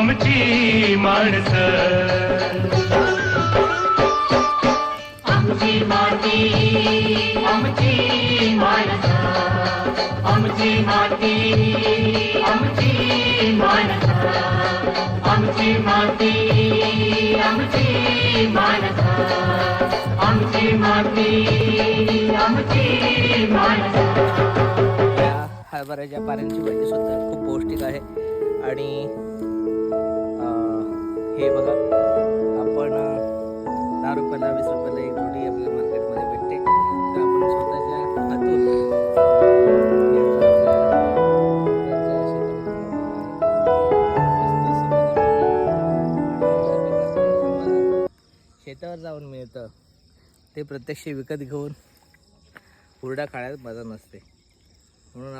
आमची माणसं. आमची माती आमची माणसं, आमची माती आमची माणसं, आमची माती आमची माणसं, आमची माती आमची माणसं. या हरभऱ्याच्या पाण्याची भाजी सुद्धा खूप पौष्टिक आहे. आणि हे बघा, आपण 10 रुपयाला 20 रुपयाला एक जोडी आपल्या मार्केटमध्ये भेटते. तर आपण स्वतःच्या हातून शेतावर जाऊन मिळतं ते प्रत्यक्ष विकत घेऊन हुरडा खाण्यात मजा नसते. म्हणून